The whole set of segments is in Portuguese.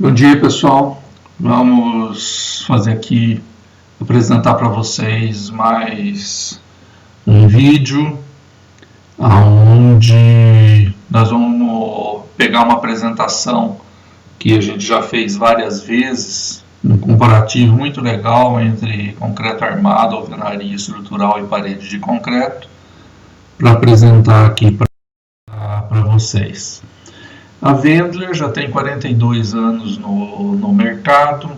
Bom dia, pessoal. Vamos fazer aqui, apresentar para vocês mais um vídeo onde nós vamos pegar uma apresentação que a gente já fez várias vezes, um comparativo muito legal entre concreto armado, alvenaria estrutural e parede de concreto, para apresentar aqui para vocês. A Wendler já tem 42 anos no mercado,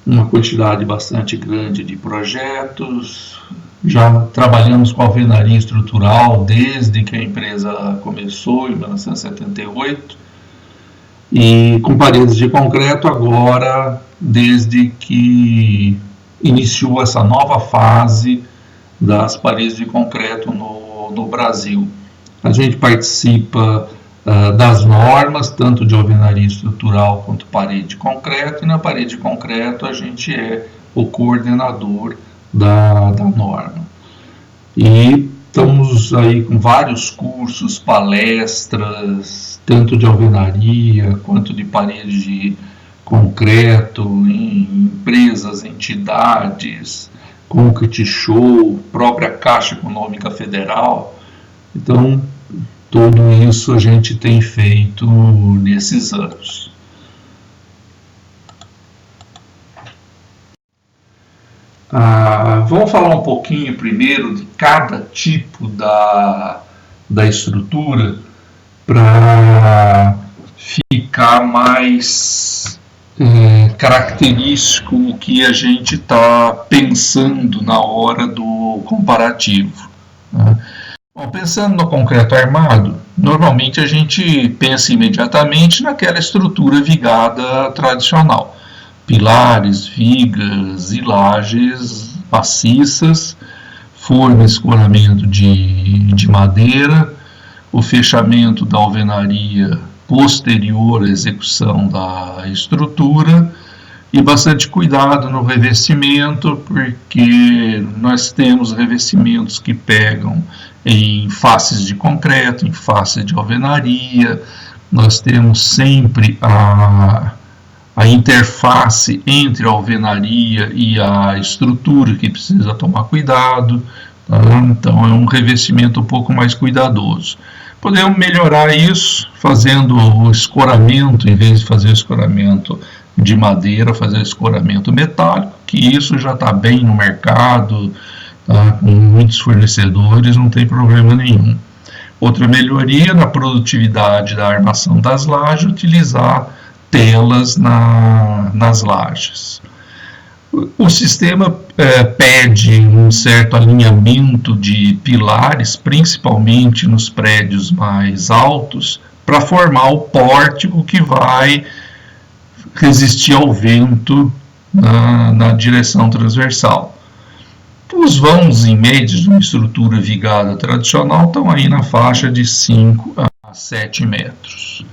uma quantidade bastante grande de projetos. Já trabalhamos com alvenaria estrutural desde que a empresa começou, em 1978, e com paredes de concreto agora, desde que iniciou essa nova fase das paredes de concreto no Brasil. A gente participa das normas, tanto de alvenaria estrutural quanto parede de concreto, e na parede de concreto a gente é o coordenador da norma. E estamos aí com vários cursos, palestras, tanto de alvenaria quanto de parede de concreto, em empresas, entidades, Concrete Show, própria Caixa Econômica Federal. Então, tudo isso a gente tem feito nesses anos. Vamos falar um pouquinho primeiro de cada tipo da estrutura para ficar mais característico o que a gente está pensando na hora do comparativo, né? Bom, pensando no concreto armado, normalmente a gente pensa imediatamente naquela estrutura vigada tradicional. Pilares, vigas e lajes maciças, forma e escoramento de madeira, o fechamento da alvenaria posterior à execução da estrutura e bastante cuidado no revestimento, porque nós temos revestimentos que pegam em faces de concreto, em faces de alvenaria. Nós temos sempre a interface entre a alvenaria e a estrutura que precisa tomar cuidado, tá? Então é um revestimento um pouco mais cuidadoso. Podemos melhorar isso fazendo o escoramento, em vez de fazer o escoramento de madeira, fazer o escoramento metálico, que isso já está bem no mercado, tá? Com muitos fornecedores, não tem problema nenhum. Outra melhoria na produtividade da armação das lajes, utilizar telas nas lajes. O sistema pede um certo alinhamento de pilares, principalmente nos prédios mais altos, para formar o pórtico que vai resistir ao vento na direção transversal. Os vãos em média de uma estrutura vigada tradicional estão aí na faixa de 5 a 7 metros.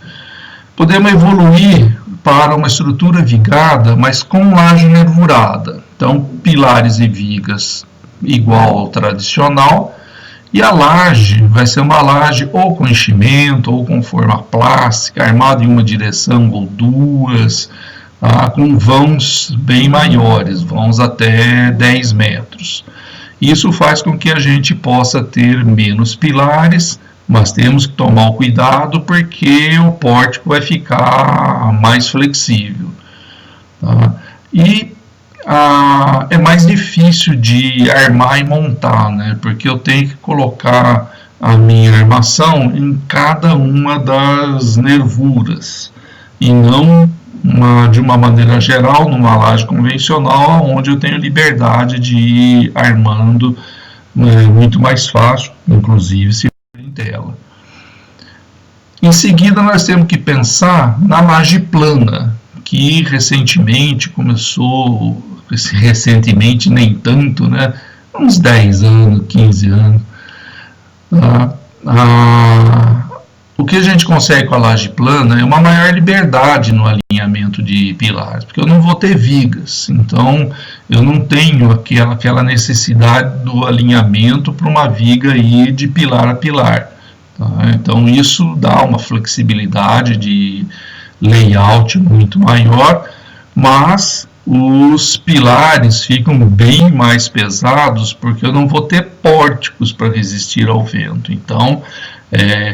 Podemos evoluir para uma estrutura vigada, mas com laje nervurada. Então, pilares e vigas igual ao tradicional, e a laje vai ser uma laje ou com enchimento ou com forma plástica, armada em uma direção ou duas, com vãos bem maiores, vãos até 10 metros. Isso faz com que a gente possa ter menos pilares, mas temos que tomar o cuidado porque o pórtico vai ficar mais flexível, tá? E é mais difícil de armar e montar, né? Porque eu tenho que colocar a minha armação em cada uma das nervuras e não de uma maneira geral numa laje convencional, onde eu tenho liberdade de ir armando muito mais fácil, inclusive se for em tela. Em seguida nós temos que pensar na laje plana, que recentemente começou, recentemente nem tanto, né? Uns 10 anos, 15 anos. O que a gente consegue com a laje plana é uma maior liberdade no alinhamento de pilares, porque eu não vou ter vigas, então eu não tenho aquela necessidade do alinhamento para uma viga ir de pilar a pilar, tá? Então isso dá uma flexibilidade layout muito maior, mas os pilares ficam bem mais pesados porque eu não vou ter pórticos para resistir ao vento. Então,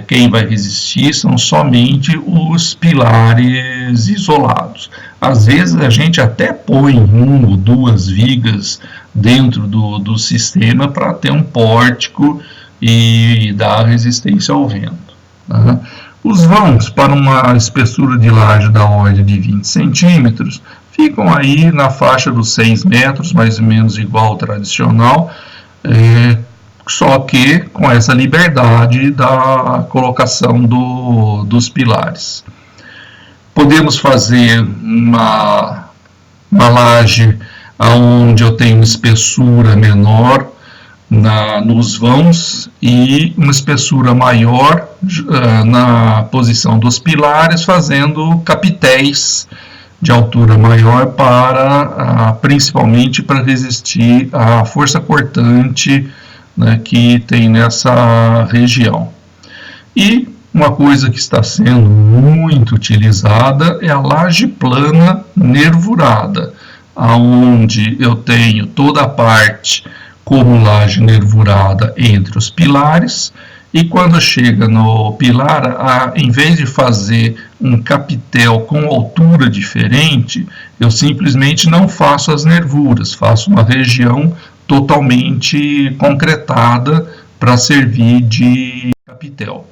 quem vai resistir são somente os pilares isolados. Às vezes a gente até põe 1 ou 2 vigas dentro do sistema para ter um pórtico e dar resistência ao vento. Tá? Os vãos para uma espessura de laje da ordem de 20 centímetros ficam aí na faixa dos 6 metros, mais ou menos igual ao tradicional, só que com essa liberdade da colocação dos pilares. Podemos fazer uma laje onde eu tenho espessura menor nos vãos e uma espessura maior na posição dos pilares, fazendo capitéis de altura maior principalmente para resistir à força cortante, né, que tem nessa região. E uma coisa que está sendo muito utilizada é a laje plana nervurada, onde eu tenho toda a parte como laje nervurada entre os pilares, e quando chega no pilar, em vez de fazer um capitel com altura diferente, eu simplesmente não faço as nervuras, faço uma região totalmente concretada para servir de capitel.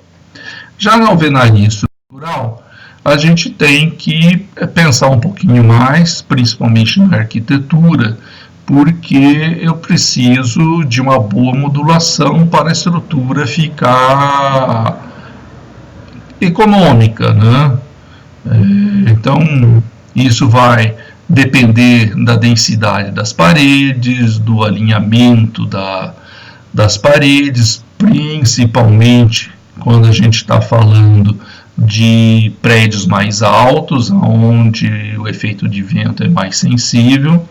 Já na alvenaria estrutural, a gente tem que pensar um pouquinho mais, principalmente na arquitetura, porque eu preciso de uma boa modulação para a estrutura ficar econômica, né? Então, isso vai depender da densidade das paredes, do alinhamento das paredes, principalmente quando a gente está falando de prédios mais altos, onde o efeito de vento é mais sensível.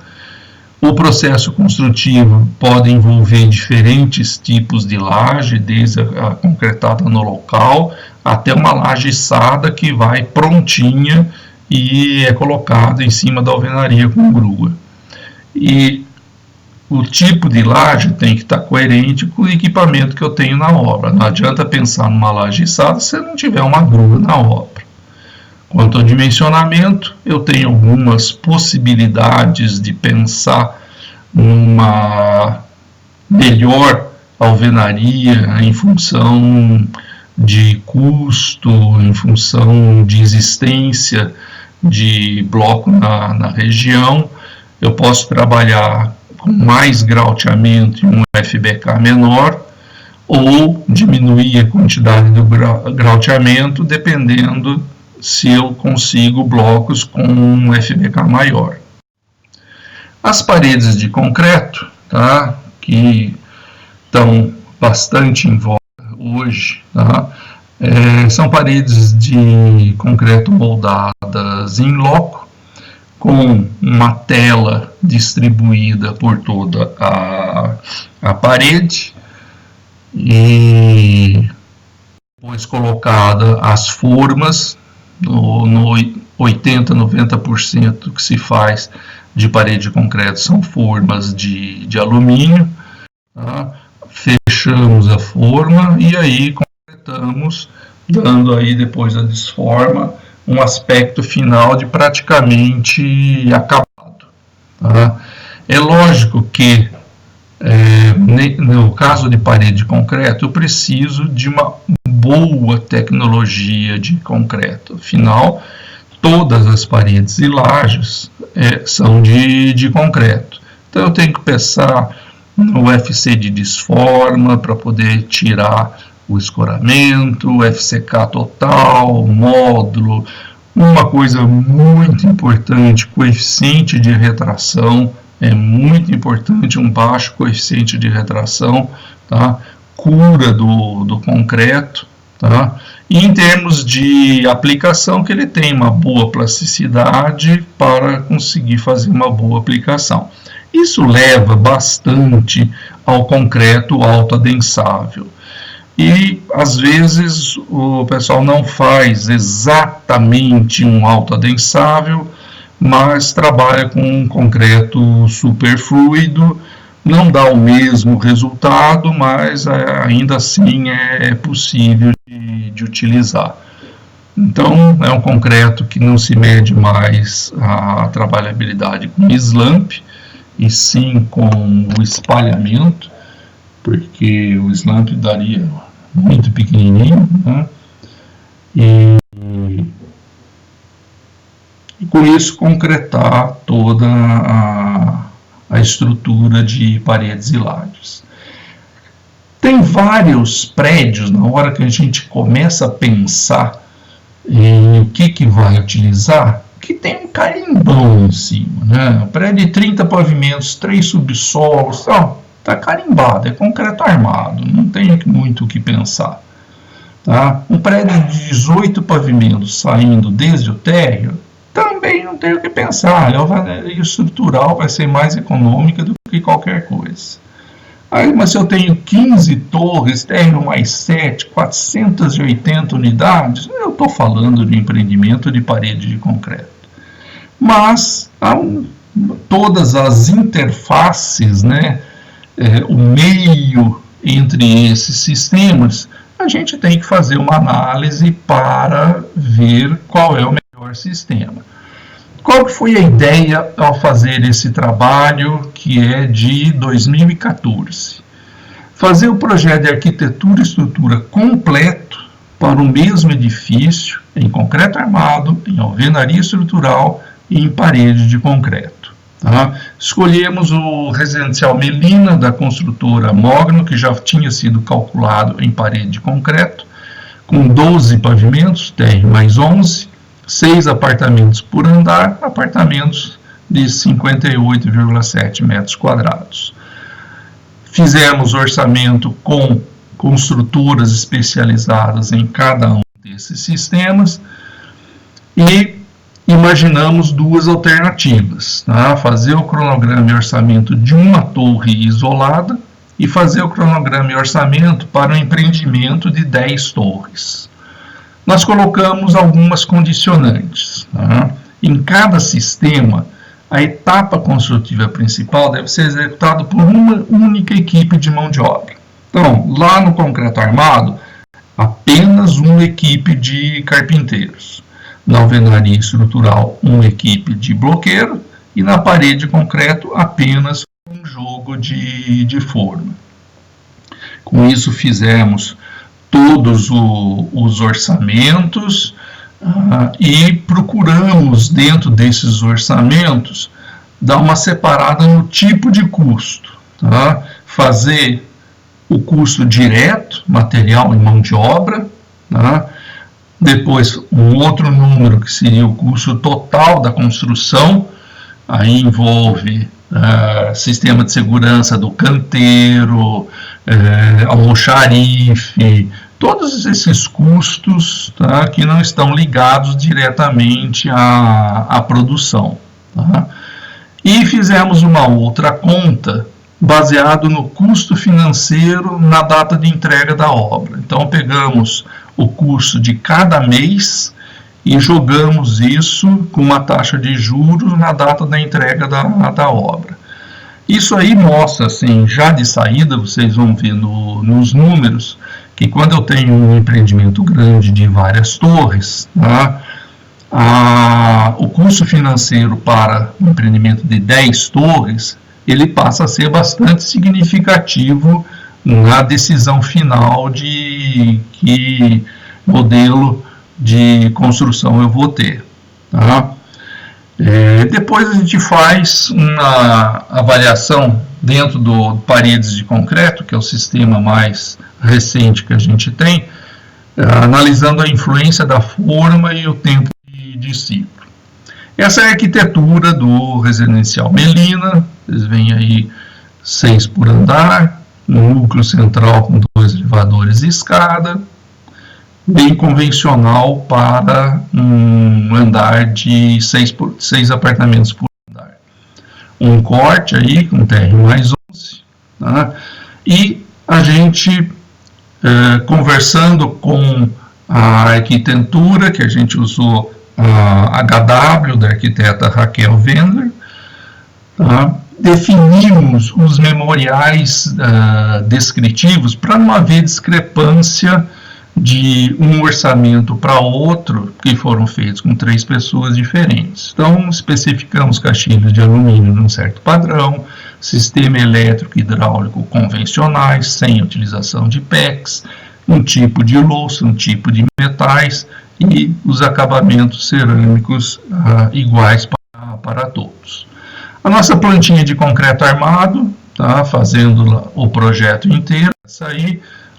O processo construtivo pode envolver diferentes tipos de laje, desde a concretada no local até uma laje içada que vai prontinha e é colocada em cima da alvenaria com grua. E o tipo de laje tem que estar coerente com o equipamento que eu tenho na obra. Não adianta pensar numa laje içada se não tiver uma grua na obra. Quanto ao dimensionamento, eu tenho algumas possibilidades de pensar numa melhor alvenaria em função de custo, em função de existência de bloco na região. Eu posso trabalhar com mais grauteamento e um FBK menor, ou diminuir a quantidade do grauteamento, dependendo se eu consigo blocos com um FBK maior. As paredes de concreto, tá, que estão bastante em voga hoje, tá, são paredes de concreto moldadas em loco, com uma tela distribuída por toda a parede e depois colocada as formas. No 80-90% que se faz de parede de concreto são formas de alumínio, tá? Fechamos a forma e aí completamos, dando aí depois da desforma um aspecto final de praticamente acabado, tá? É lógico que no caso de parede de concreto eu preciso de uma boa tecnologia de concreto, afinal todas as paredes e lajes são de concreto, então eu tenho que pensar no UFC de desforma para poder tirar o escoramento, o FCK total, o módulo, uma coisa muito importante, coeficiente de retração, é muito importante um baixo coeficiente de retração, tá? Cura do concreto, tá? E em termos de aplicação, que ele tem uma boa plasticidade para conseguir fazer uma boa aplicação. Isso leva bastante ao concreto autoadensável. E às vezes o pessoal não faz exatamente um autoadensável, mas trabalha com um concreto superfluido, não dá o mesmo resultado, mas ainda assim é possível de utilizar. Então é um concreto que não se mede mais a trabalhabilidade com slump, e sim com o espalhamento, porque o slump daria muito pequenininho, né? E com isso concretar toda a estrutura de paredes e lajes. Tem vários prédios, na hora que a gente começa a pensar em o que vai utilizar, que tem um carimbão em cima, né? Um prédio de 30 pavimentos, 3 subsolos, está carimbado, é concreto armado, não tem muito o que pensar. Tá? Um prédio de 18 pavimentos saindo desde o térreo, também não tem o que pensar, a alvenaria estrutural vai ser mais econômica do que qualquer coisa. Aí, mas se eu tenho 15 torres, térreo mais 7, 480 unidades, eu estou falando de empreendimento de parede de concreto. Mas todas as interfaces, né, o meio entre esses sistemas, a gente tem que fazer uma análise para ver qual é o melhor sistema. Qual que foi a ideia ao fazer esse trabalho, que é de 2014? Fazer o projeto de arquitetura e estrutura completo para o mesmo edifício, em concreto armado, em alvenaria estrutural e em parede de concreto. Tá? Escolhemos o residencial Melina, da construtora Mogno, que já tinha sido calculado em parede de concreto, com 12 pavimentos, térreo mais 11, 6 apartamentos por andar, apartamentos de 58,7 metros quadrados. Fizemos orçamento com construtoras especializadas em cada um desses sistemas e imaginamos duas alternativas, tá? Fazer o cronograma e orçamento de uma torre isolada e fazer o cronograma e orçamento para o empreendimento de 10 torres. Nós colocamos algumas condicionantes. Tá? Em cada sistema, a etapa construtiva principal deve ser executada por uma única equipe de mão de obra. Então, lá no concreto armado, apenas uma equipe de carpinteiros. Na alvenaria estrutural, uma equipe de bloqueiro. E na parede de concreto, apenas um jogo de forma. Com isso, fizemos todos os orçamentos e procuramos, dentro desses orçamentos, dar uma separada no tipo de custo. Tá? Fazer o custo direto, material e mão de obra. Tá? Depois, um outro número que seria o custo total da construção. Aí envolve sistema de segurança do canteiro, almoxarife, todos esses custos, tá, que não estão ligados diretamente à produção. Tá? E fizemos uma outra conta baseado no custo financeiro na data de entrega da obra. Então pegamos o custo de cada mês e jogamos isso com uma taxa de juros na data da entrega da obra. Isso aí mostra, assim, já de saída, vocês vão ver nos números, que quando eu tenho um empreendimento grande de várias torres, tá, o custo financeiro para um empreendimento de 10 torres, ele passa a ser bastante significativo na decisão final de que modelo de construção eu vou ter. Tá? Depois a gente faz uma avaliação dentro do paredes de concreto, que é o sistema mais recente que a gente tem, analisando a influência da forma e o tempo de ciclo. Essa é a arquitetura do residencial Melina. Vocês veem aí 6 por andar, um núcleo central com 2 elevadores e escada, bem convencional para um andar de 6 apartamentos por andar. Um corte aí com térreo mais 11, tá? E a gente conversando com a arquitetura, que a gente usou a HW, da arquiteta Raquel Wendler, tá? Definimos os memoriais descritivos para não haver discrepância de um orçamento para outro, que foram feitos com 3 pessoas diferentes. Então, especificamos caixilhos de alumínio num certo padrão, sistema elétrico e hidráulico convencionais, sem utilização de PEX, um tipo de louça, um tipo de metais e os acabamentos cerâmicos iguais para todos. A nossa plantinha de concreto armado, tá, fazendo o projeto inteiro,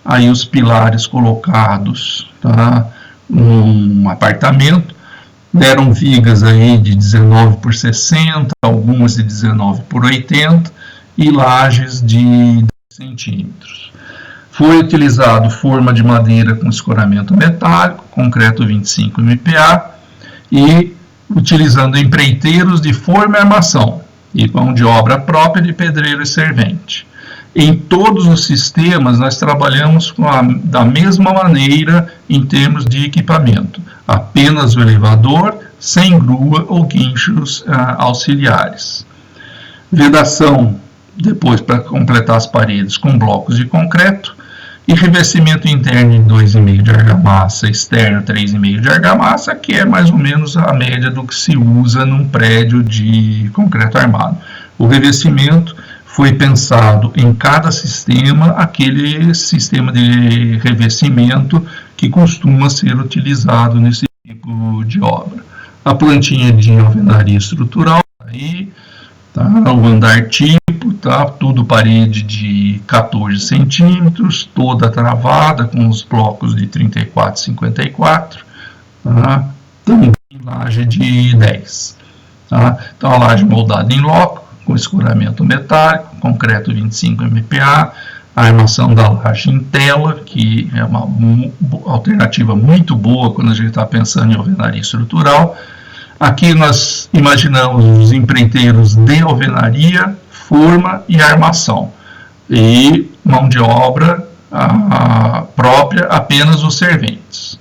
aí os pilares colocados, tá, num apartamento, deram vigas aí de 19 por 60, algumas de 19 por 80 e lajes de 10 centímetros. Foi utilizado forma de madeira com escoramento metálico, concreto 25 MPa e utilizando empreiteiros de forma e armação e mão de obra própria de pedreiro e servente. Em todos os sistemas, nós trabalhamos da mesma maneira em termos de equipamento. Apenas o elevador, sem grua ou guinchos auxiliares. Vedação, depois para completar as paredes com blocos de concreto. E revestimento interno em 2,5 de argamassa, externo 3,5 de argamassa, que é mais ou menos a média do que se usa num prédio de concreto armado. O revestimento foi pensado em cada sistema, aquele sistema de revestimento que costuma ser utilizado nesse tipo de obra. A plantinha de alvenaria estrutural, aí, tá, o andar tipo, tá, tudo parede de 14 centímetros, toda travada com os blocos de 34 e 54, tá, também laje de 10. Tá? Então a laje moldada em loco, com escoramento metálico, concreto 25 MPa, a armação da laje em tela, que é uma alternativa muito boa quando a gente está pensando em alvenaria estrutural. Aqui nós imaginamos os empreiteiros de alvenaria, forma e armação. E mão de obra própria, apenas os serventes.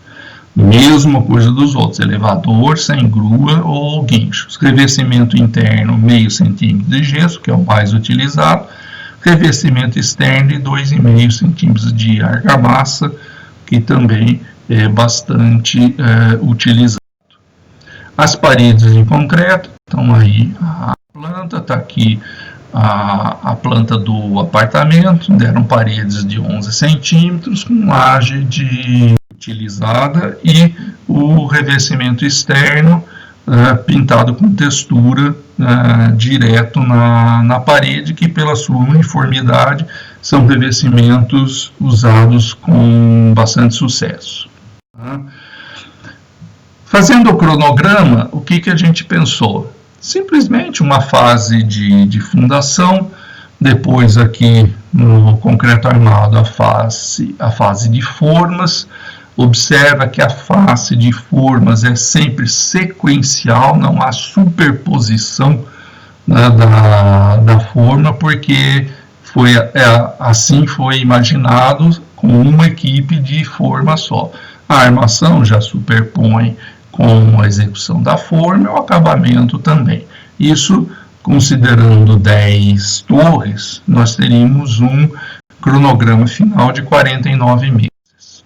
Mesma coisa dos outros, elevador sem grua ou guinchos. Revestimento interno, meio centímetro de gesso, que é o mais utilizado. Revestimento externo de 2,5 centímetros de argamassa, que também é bastante utilizado. As paredes em concreto, então aí a planta, está aqui a planta do apartamento, deram paredes de 11 centímetros, com laje utilizada e o revestimento externo pintado com textura direto na parede, que pela sua uniformidade são revestimentos usados com bastante sucesso. Tá? Fazendo o cronograma, o que a gente pensou? Simplesmente uma fase de fundação, depois aqui no concreto armado a fase de formas. Observa que a fase de formas é sempre sequencial, não há superposição, né, da forma, porque assim foi imaginado com uma equipe de forma só. A armação já superpõe com a execução da forma e o acabamento também. Isso, considerando 10 torres, nós teríamos um cronograma final de 49 meses.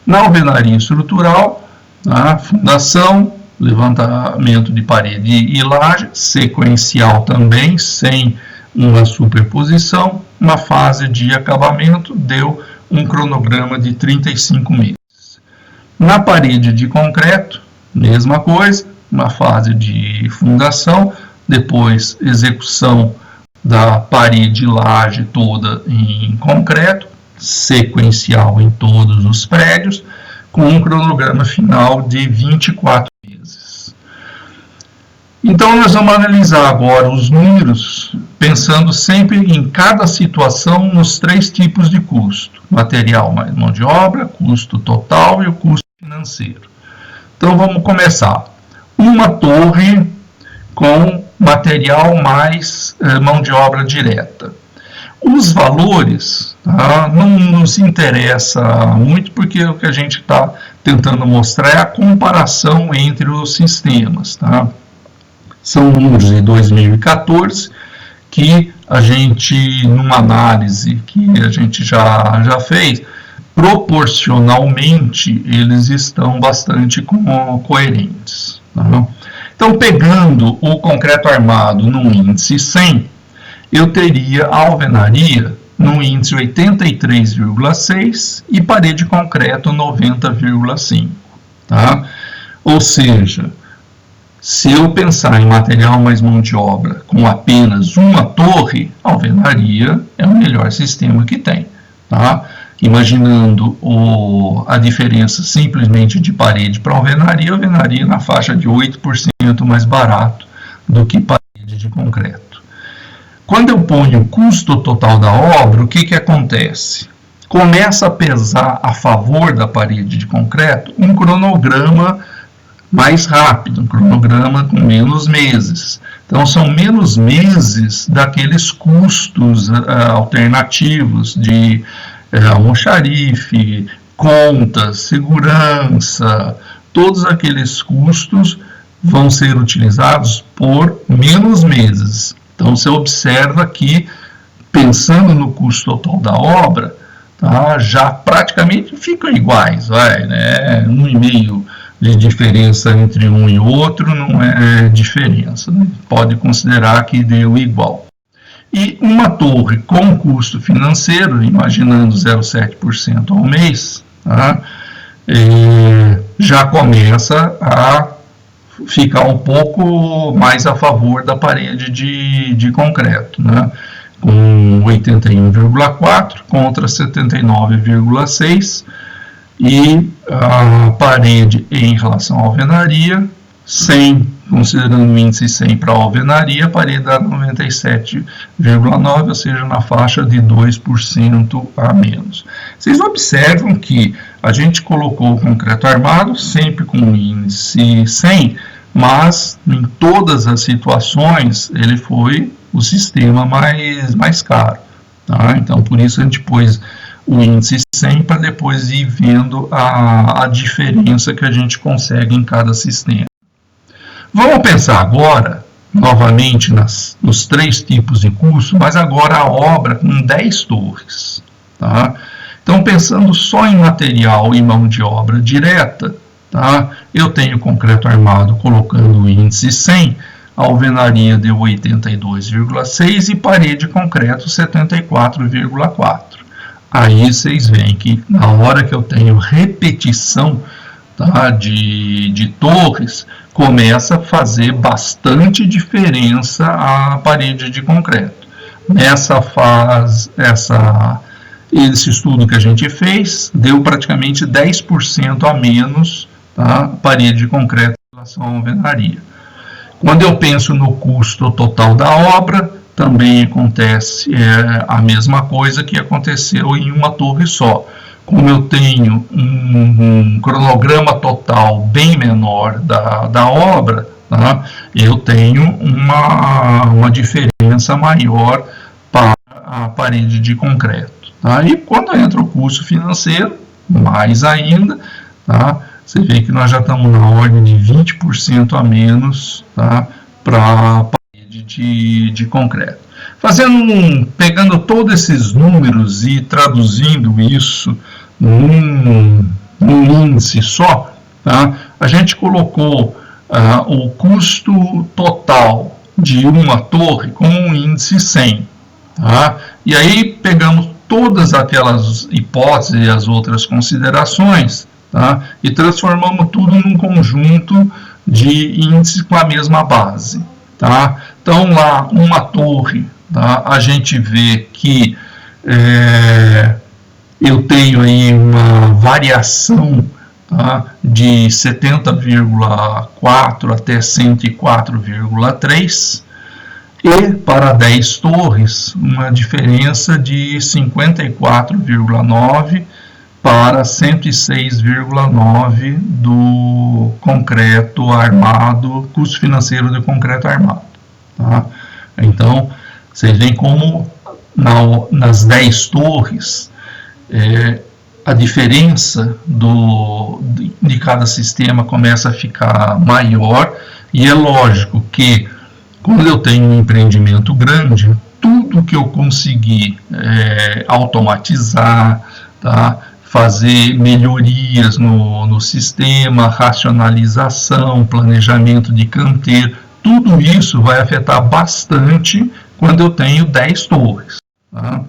Na alvenaria estrutural, a fundação, levantamento de parede e laje, sequencial também, sem uma superposição, uma fase de acabamento deu um cronograma de 35 meses. Na parede de concreto, mesma coisa, uma fase de fundação, depois execução da parede e laje toda em concreto, sequencial em todos os prédios, com um cronograma final de 24 meses. Então nós vamos analisar agora os números, pensando sempre em cada situação nos 3 tipos de custo: material mais mão de obra, custo total e o custo financeiro. Então vamos começar. Uma torre com material mais mão de obra direta. Os valores, tá, não nos interessa muito, porque o que a gente está tentando mostrar é a comparação entre os sistemas. Tá? São números de 2014 que a gente, numa análise que a gente já fez, proporcionalmente eles estão bastante coerentes. Tá? Então, pegando o concreto armado no índice 100, eu teria a alvenaria no índice 83,6 e parede de concreto 90,5. Tá? Ou seja, se eu pensar em material mais mão de obra com apenas uma torre, a alvenaria é o melhor sistema que tem. Tá? Imaginando a diferença simplesmente de parede para alvenaria na faixa de 8% mais barato do que parede de concreto. Quando eu ponho o custo total da obra, o que acontece? Começa a pesar a favor da parede de concreto um cronograma mais rápido, um cronograma com menos meses. Então, são menos meses daqueles custos alternativos de almoxarife, contas, segurança, todos aqueles custos vão ser utilizados por menos meses. Então, você observa que, pensando no custo total da obra, tá, já praticamente ficam iguais, né? 1,5 de diferença entre um e outro não é diferença, né? Pode considerar que deu igual. E uma torre com custo financeiro, imaginando 0,7% ao mês, tá, já começa a ficar um pouco mais a favor da parede de concreto, né, com 81,4 contra 79,6, e a parede em relação à alvenaria, 100, considerando o índice 100 para a alvenaria, a parede dá 97,9, ou seja, na faixa de 2% a menos. Vocês observam que a gente colocou o concreto armado sempre com o índice 100, mas em todas as situações ele foi o sistema mais caro. Tá? Então, por isso a gente pôs o índice 100 para depois ir vendo a diferença que a gente consegue em cada sistema. Vamos pensar agora, novamente, nos 3 tipos de custo, mas agora a obra com 10 torres. Tá? Então, pensando só em material e mão de obra direta, tá? Eu tenho concreto armado colocando o índice 100, a alvenaria deu 82,6 e parede de concreto 74,4. Aí vocês veem que na hora que eu tenho repetição, tá, de torres, começa a fazer bastante diferença a parede de concreto. Nessa fase, esse estudo que a gente fez, deu praticamente 10% a menos, tá, parede de concreto em relação à alvenaria. Quando eu penso no custo total da obra, também acontece a mesma coisa que aconteceu em uma torre só. Como eu tenho um cronograma total bem menor da obra, tá, eu tenho uma diferença maior para a parede de concreto. Tá? E quando entra o custo financeiro, mais ainda, tá, você vê que nós já estamos na ordem de 20% a menos, tá, para a parede de concreto. Pegando todos esses números e traduzindo isso num índice só, tá, a gente colocou o custo total de uma torre com um índice 100. Tá? E aí pegamos todas aquelas hipóteses e as outras considerações, tá, e transformamos tudo num conjunto de índices com a mesma base. Tá? Então, lá, uma torre, tá, a gente vê que eu tenho aí uma variação, tá, de 70,4 até 104,3, e para 10 torres, uma diferença de 54,9 para 106,9 do concreto armado, custo financeiro do concreto armado. Tá? Então, vocês veem como nas 10 torres, a diferença de cada sistema começa a ficar maior, e é lógico que quando eu tenho um empreendimento grande, tudo que eu conseguir automatizar, tá? Fazer melhorias no sistema, racionalização, planejamento de canteiro, tudo isso vai afetar bastante quando eu tenho 10 torres. Tá?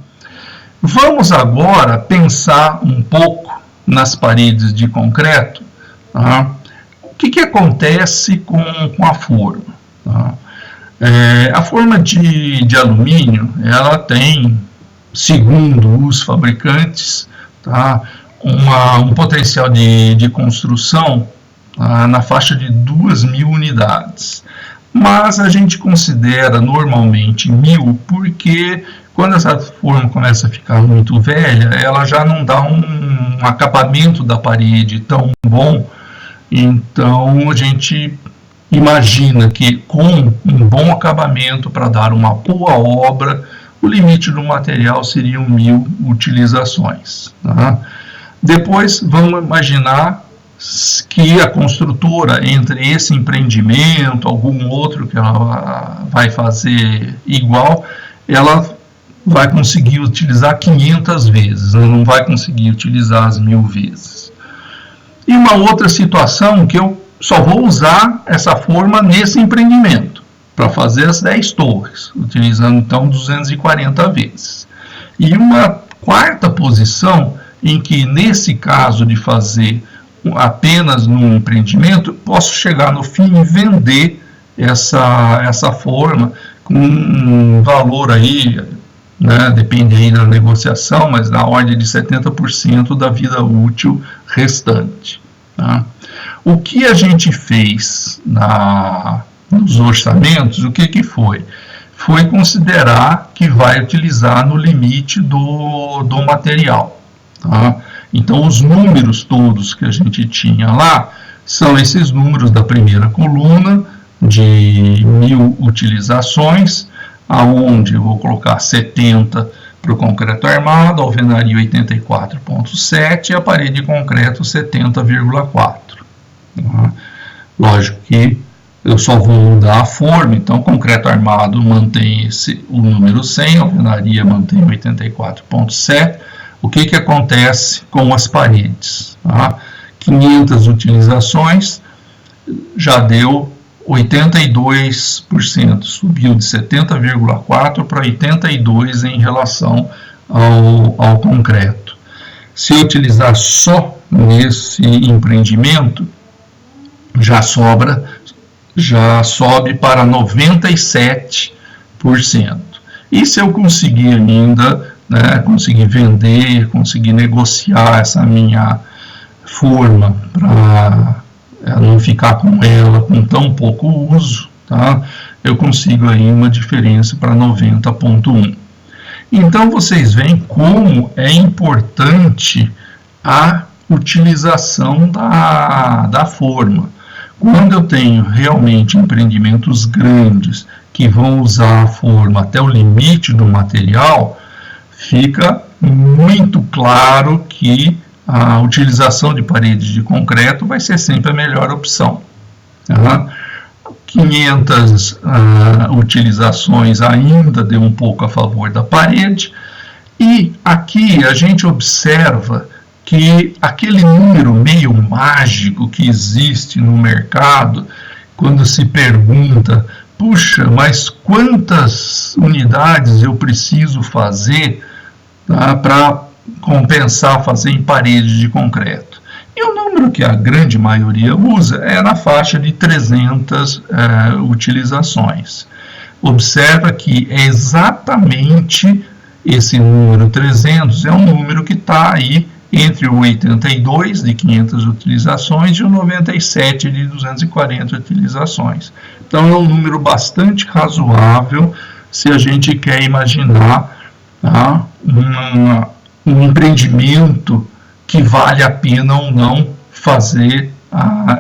Vamos agora pensar um pouco nas paredes de concreto. Tá? O que acontece com a forma? Tá? A forma de alumínio, ela tem, segundo os fabricantes, tá, um potencial de construção na faixa de 2.000 unidades. Mas a gente considera normalmente 1.000 porque quando essa forma começa a ficar muito velha, ela já não dá um acabamento da parede tão bom. Então a gente imagina que com um bom acabamento para dar uma boa obra, o limite do material seriam 1.000 utilizações. Tá? Depois vamos imaginar que a construtora, entre esse empreendimento, algum outro que ela vai fazer igual, ela vai conseguir utilizar 500 vezes, não vai conseguir utilizar as 1.000 vezes. E uma outra situação que eu só vou usar essa forma nesse empreendimento, para fazer as 10 torres, utilizando então 240 vezes. E uma quarta posição, em que nesse caso de fazer apenas no empreendimento, posso chegar no fim e vender essa forma com um valor aí, né, depende aí da negociação, mas na ordem de 70% da vida útil restante. Tá? O que a gente fez nos orçamentos, o que foi? Foi considerar que vai utilizar no limite do material. Tá? Então, os números todos que a gente tinha lá são esses números da primeira coluna, de 1.000 utilizações, aonde eu vou colocar 70 para o concreto armado, a alvenaria 84,7 e a parede de concreto 70,4. Tá? Lógico que eu só vou mudar a forma, então concreto armado mantém o número 100, a alvenaria mantém 84,7. O que acontece com as paredes? Tá? 500 utilizações já deu 82%, subiu de 70,4% para 82% em relação ao concreto. Se eu utilizar só nesse empreendimento, já sobe para 97%. E se eu conseguir ainda, né, conseguir vender, conseguir negociar essa minha forma para não ficar com ela com tão pouco uso, tá? Eu consigo aí uma diferença para 90,1%. Então vocês veem como é importante a utilização da forma. Quando eu tenho realmente empreendimentos grandes que vão usar a forma até o limite do material, fica muito claro que a utilização de paredes de concreto vai ser sempre a melhor opção. Tá? 500 utilizações ainda deu um pouco a favor da parede, e aqui a gente observa que aquele número meio mágico que existe no mercado, quando se pergunta, puxa, mas quantas unidades eu preciso fazer, tá, para compensar fazer em parede de concreto? E o número que a grande maioria usa é na faixa de 300 utilizações. Observa que é exatamente esse número 300, é um número que está aí entre o 82 de 500 utilizações e o 97 de 240 utilizações. Então é um número bastante razoável se a gente quer imaginar, tá, um empreendimento que vale a pena ou não fazer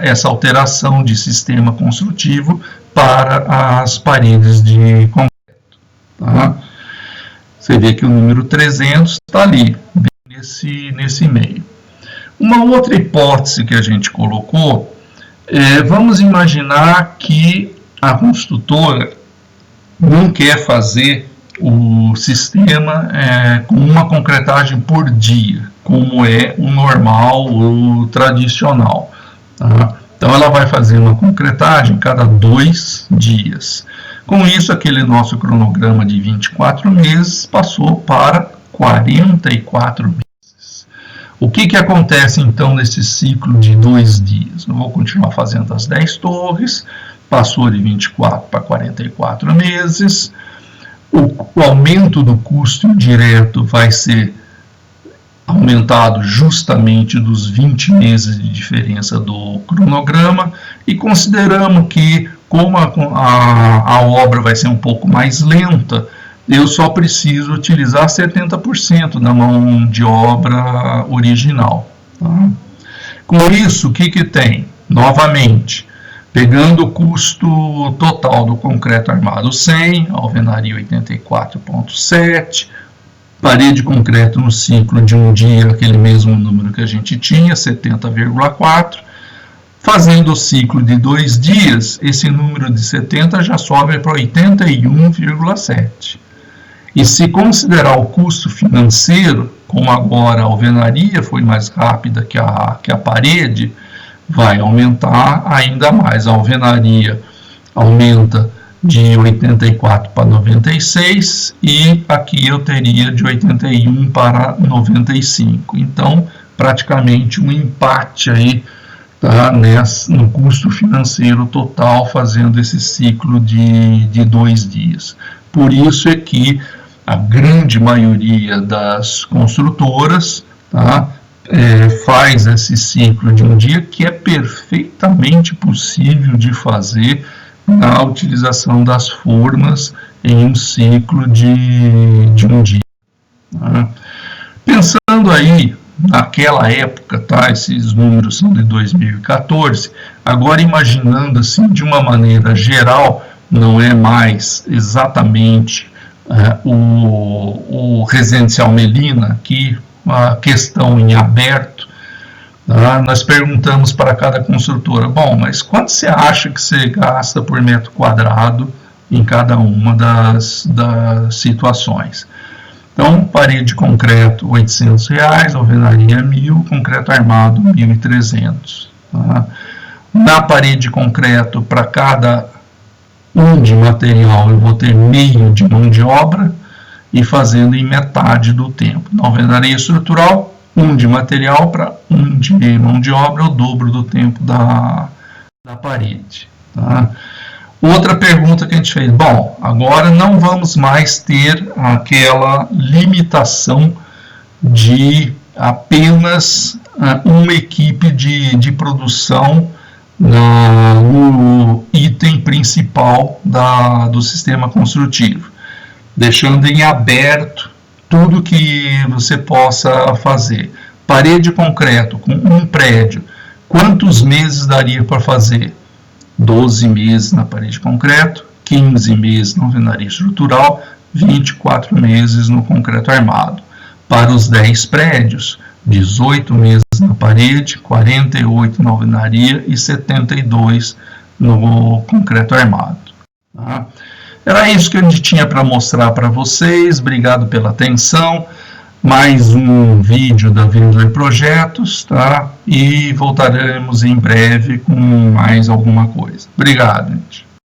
essa alteração de sistema construtivo para as paredes de concreto. Tá? Você vê que o número 300 está ali, nesse meio. Uma outra hipótese que a gente colocou vamos imaginar que a construtora não quer fazer o sistema com uma concretagem por dia, como é o normal, o tradicional. Tá? Então ela vai fazer uma concretagem cada 2 dias. Com isso, aquele nosso cronograma de 24 meses passou para 44 meses. O que acontece então nesse ciclo de 2 dias? Eu vou continuar fazendo as 10 torres, passou de 24 para 44 meses. O aumento do custo indireto vai ser aumentado justamente dos 20 meses de diferença do cronograma, e consideramos que, como a obra vai ser um pouco mais lenta, eu só preciso utilizar 70% da mão de obra original. Tá? Com isso, o que tem? Novamente, pegando o custo total do concreto armado 100, alvenaria 84,7, parede de concreto no ciclo de um dia, aquele mesmo número que a gente tinha, 70,4. Fazendo o ciclo de 2 dias, esse número de 70 já sobe para 81,7. E se considerar o custo financeiro, como agora a alvenaria foi mais rápida que a parede, vai aumentar ainda mais. A alvenaria aumenta de 84 para 96 e aqui eu teria de 81 para 95. Então, praticamente um empate aí, tá, no custo financeiro total fazendo esse ciclo de 2 dias. Por isso é que a grande maioria das construtoras, tá, faz esse ciclo de um dia, que é perfeitamente possível de fazer na utilização das formas em um ciclo de um dia. Tá? Pensando aí naquela época, tá? Esses números são de 2014, agora imaginando assim de uma maneira geral, não é mais exatamente o residencial Melina, aqui a questão em aberto, tá? Nós perguntamos para cada construtora, bom, mas quanto você acha que você gasta por metro quadrado em cada uma das situações? Então, parede de concreto R$ 800, alvenaria 1.000, concreto armado 1.300. Tá? Na parede de concreto, para cada de material, eu vou ter meio de mão de obra e fazendo em metade do tempo. Na alvenaria estrutural, de material para de mão de obra, o dobro do tempo da parede. Tá? Outra pergunta que a gente fez, bom, agora não vamos mais ter aquela limitação de apenas uma equipe de produção no item principal do sistema construtivo, deixando em aberto tudo que você possa fazer. Parede de concreto com um prédio, quantos meses daria para fazer? 12 meses na parede de concreto, 15 meses na alvenaria estrutural, 24 meses no concreto armado. Para os 10 prédios, 18 meses na parede, 48 na alvenaria e 72 no concreto armado. Tá? Era isso que a gente tinha para mostrar para vocês. Obrigado pela atenção. Mais um vídeo da Vendler Projetos, tá? E voltaremos em breve com mais alguma coisa. Obrigado, gente.